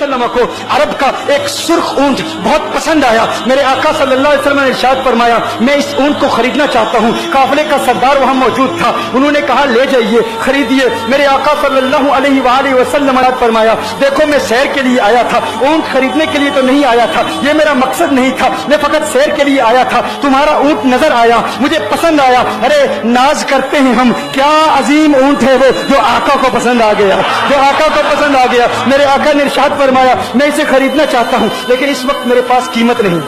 वसल्लम को अरब का एक सुर्ख ऊंट बहुत पसंद आया। मेरे आका सल्लल्लाहु अलैहि वसल्लम ने इरशाद फरमाया, मैं इस ऊंट को खरीदना चाहता हूँ। काफिले का सरदार वहाँ मौजूद था, उन्होंने कहा ले जाइए, खरीदिए। मेरे आका सल्लल्लाहु अलैहि वसल्लम ने फरमाया, देखो मैं सैर के लिए आया था, ऊंट खरीदने के लिए तो नहीं आया था, ये मेरा मकसद नहीं था, मैं फकत सैर के लिए आया था। तुम्हारा ऊंट नजर आया, मुझे पसंद आया। अरे नाज करते हैं हम, क्या अजीम ऊंट है वो जो आका को पसंद आ गया, जो आका को पसंद आ गया। मेरे आका ने इरशाद फरमाया, मैं इसे खरीदना चाहता हूँ, लेकिन इस वक्त मेरे पास कीमत नहीं,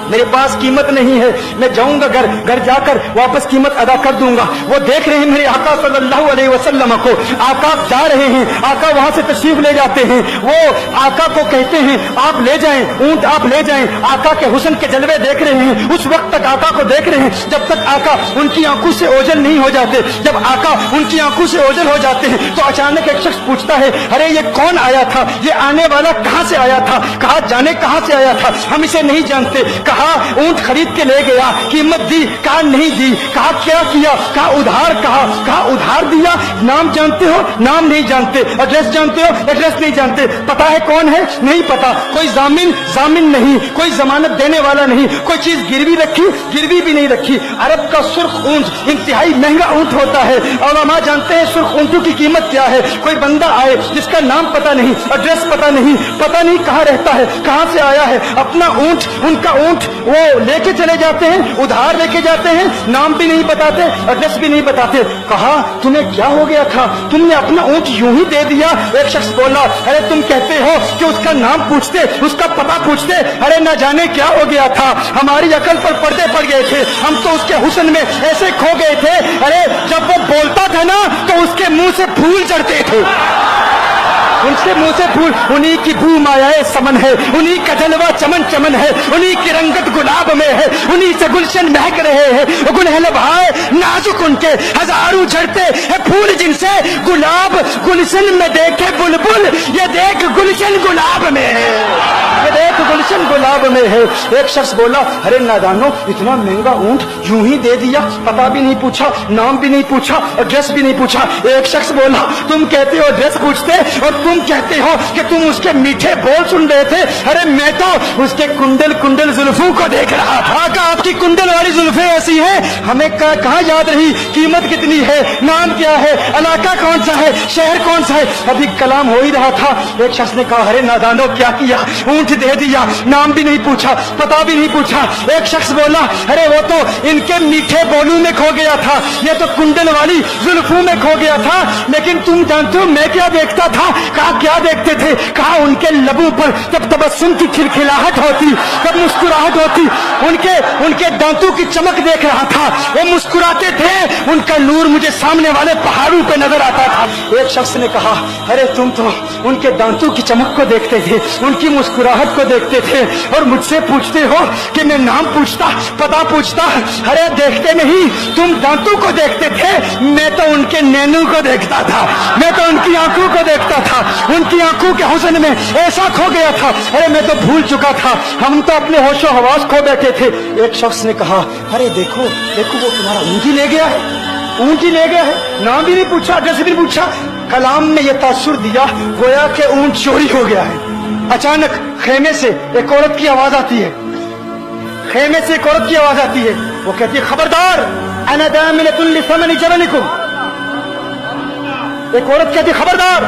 मेरे पास कीमत नहीं है, मैं जाऊंगा घर जाकर वापस कीमत अदा कर दूंगा। वो देख रहे हैं मेरे आका सल्लल्लाहु अलैहि वसल्लम को, आका जा रहे हैं, आका वहां से तशरीफ ले जाते हैं। वो आका को कहते हैं आप ले जाएं, ऊंट आप ले जाएं। आका के हुस्न के जलवे देख रहे हैं, उस वक्त तक आका को देख रहे हैं जब तक आका उनकी आंखों से ओझल नहीं हो जाते। जब आका उनकी आंखों से ओझल हो जाते हैं तो अचानक एक शख्स पूछता है, अरे ये कौन आया था, ये आने वाला कहाँ से आया था, कहा जाने कहाँ से आया था, हम इसे नहीं जानते। कहा ऊंट खरीद के ले गया, कीमत दी, कहा नहीं दी, कहा क्या किया, कहा उधार, कहा उधार दिया। नाम जानते हो, नाम नहीं जानते, एड्रेस जानते हो, एड्रेस नहीं जानते, पता है कौन है, नहीं पता, कोई जामिन नहीं, कोई जमानत देने वाला नहीं, कोई चीज गिरवी रखी, गिरवी भी नहीं रखी। अरब का सुर्ख ऊंट इंतहाई महंगा ऊंट होता है, और हम जानते हैं सुर्ख ऊंटों की कीमत क्या है। कोई बंदा आए जिसका नाम पता नहीं, एड्रेस पता नहीं कहाँ रहता है, कहाँ से आया है, अपना ऊंट, उनका ऊंट वो लेके चले जाते हैं, उधार लेके जाते हैं, नाम भी नहीं बताते, एड्रेस भी नहीं बताते। कहा तुम्हें क्या हो गया था, तुमने अपना ऊंट यूं ही दे दिया। एक शख्स बोला, अरे तुम कहते हो कि उसका नाम पूछते, उसका पता पूछते, अरे न जाने क्या हो गया था, हमारी अकल पर पर्दे पड़ गए थे, हम तो उसके हुस्न में ऐसे खो गए थे। अरे जब वो बोलता था ना तो उसके मुंह से फूल चढ़ते थे, उनके मुंह से फूल, उन्हीं की बू मायाए समन है, उन्हीं का जलवा चमन चमन है, उन्हीं की रंगत गुलाब में है, उन्हीं से गुलशन महक रहे हैं। गुलहल भाई नाजुक उनके हजारों झड़ते हैं फूल, जिनसे गुलाब गुलशन में देखे बुलबुल, ये देख गुलशन गुलाब में है, ये देख गुलशन गुलाब में है। एक शख्स बोला, अरे नादानो इतना महंगा ऊंट यूं ही दे दिया, पता भी नहीं पूछा, नाम भी नहीं पूछा, एड्रेस भी नहीं पूछा। एक शख्स बोला, तुम कहते हो एड्रेस पूछते और तुम कहते हो कि तुम उसके मीठे बोल सुन रहे थे, अरे मैं तो उसके कुंडल कुंडल जुल्फों को देख रहा था। का आपकी कुंडल वाली जुल्फे ऐसी हैं, हमें कहाँ याद रही, कीमत कितनी है, नाम क्या है, इलाका कौन सा है, शहर कौन सा है। अभी कलाम हो ही रहा था, एक शख्स ने कहा, अरे नादानो क्या किया, ऊंट दे दिया, नाम भी नहीं पूछा, पता भी नहीं पूछा। एक शख्स बोला, अरे वो तो इनके मीठे बोलू में खो गया था, ये तो कुंडल वाली जुल्फों में खो गया था। लेकिन तुम जानते हो मैं क्या देखता था, कहा क्या देखते थे, कहा उनके लबों पर जब तबस्सुम की खिलखिलाहट होती, जब मुस्कुराहट होती, उनके दांतों की चमक देख रहा था, वो मुस्कुराते थे, उनका नूर मुझे सामने वाले पहाड़ों पे नजर आता था। एक शख्स ने कहा, अरे तुम तो उनके दांतों की चमक को देखते थे, उनकी मुस्कुराहट को देखते थे, और मुझसे पूछते हो कि मैं नाम पूछता, पता पूछता। अरे देखते नहीं, तुम दांतों को देखते थे, मैं तो उनके नैनों को देखता था, मैं तो उनकी आंखों को देखता था, उनकी आंखों के हुस्न में ऐसा खो गया था, अरे मैं तो भूल चुका था, हम तो अपने होशो हवास खो बैठे थे। एक शख्स ने कहा, अरे देखो देखो वो तुम्हारा ऊंट ही ले गया है, ऊंट ही ले गया है, नाम भी नहीं पूछा, एड्रेस भी नहीं पूछा। कलाम में यह तासुर दिया गोया के ऊंट चोरी हो गया है। अचानक खेमे से एक औरत की आवाज आती है, खेमे से एक औरत की आवाज आती है, वो कहती है, खबरदार अना दामिनतुन लिसमनि जबलिकुम। एक औरत कहती, खबरदार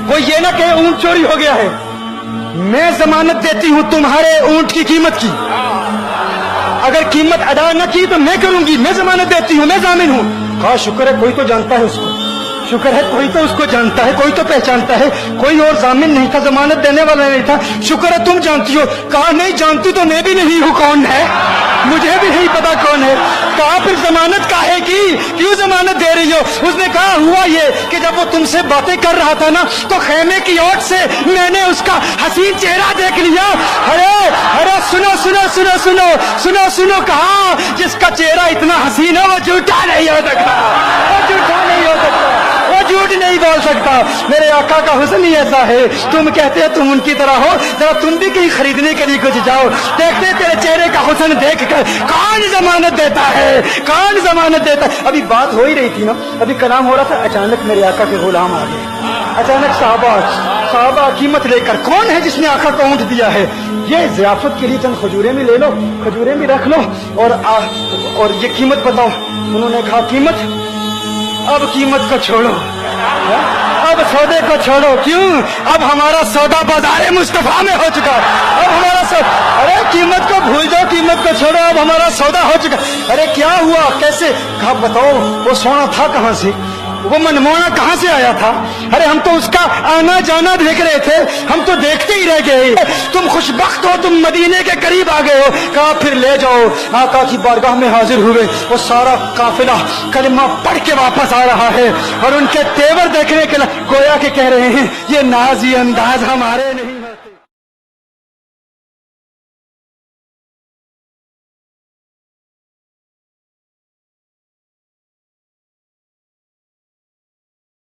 वो ये ना कहे ऊंट चोरी हो गया है, मैं जमानत देती हूं तुम्हारे ऊंट की कीमत की, अगर कीमत अदा न की तो मैं करूंगी, मैं जमानत देती हूं, मैं जामिन हूं। कहा शुक्र है कोई तो जानता है उसको, शुक्र है कोई तो उसको जानता है, कोई तो पहचानता है, कोई और जामिन नहीं था, जमानत देने वाला नहीं था, शुक्र है तुम जानती हो। कहा नहीं जानती तो मैं भी नहीं हूं, कौन है, मुझे भी नहीं पता कौन है। कहा फिर जमानत काहे की, क्यों जमानत दे रही हो। उसने कहा हुआ ये कि जब वो तुमसे बातें कर रहा था ना तो खेमे की ओट से मैंने उसका हसीन चेहरा देख लिया। अरे अरे सुनो सुनो सुनो सुनो सुनो सुनो, कहा जिसका चेहरा इतना हसीन है वो झूठा नहीं हो सकता, वो झूठा नहीं हो सकता, वो झूठ नहीं बोल सकता। मेरे आका का हुस्न ही ऐसा है, तुम कहते हो तुम उनकी तरह हो, जरा तुम भी कहीं खरीदने के लिए कुछ जाओ, देखते तेरे चेहरे का हुस्न देख कर कौन जमानत देता है, कौन जमानत देता है। अभी बात हो ही रही थी ना, अभी कलाम हो रहा था, अचानक मेरे आका के गुलाम आ गए, अचानक साहबा साहबा कीमत लेकर, कौन है जिसने आका को ऊँट दिया है? ये ज़ियाफत के लिए चंद खजूरें भी ले लो, खजूरें भी रख लो, और ये कीमत बताओ। उन्होंने कहा कीमत, अब कीमत को छोड़ो, अब सौदे को छोड़ो। क्यों? अब हमारा सौदा बाजार मुस्तफा में हो चुका है। अब हमारा सौदा, अरे कीमत को भूल जाओ, कीमत को छोड़ो, अब हमारा सौदा हो चुका। अरे क्या हुआ, कैसे? कहा बताओ वो सोना था कहाँ से, वो मनमोहना कहाँ से आया था? अरे हम तो उसका आना जाना देख रहे थे, हम तो देखते ही रह गए। तुम खुशबख्त हो, तुम मदीने के करीब आ गए हो। कहा फिर ले जाओ। आका की बारगाह में हाजिर हुए। वो सारा काफिला कलिमा पढ़ के वापस आ रहा है और उनके तेवर देखने के लिए गोया के कह रहे हैं ये नाज़ी अंदाज हमारे नहीं।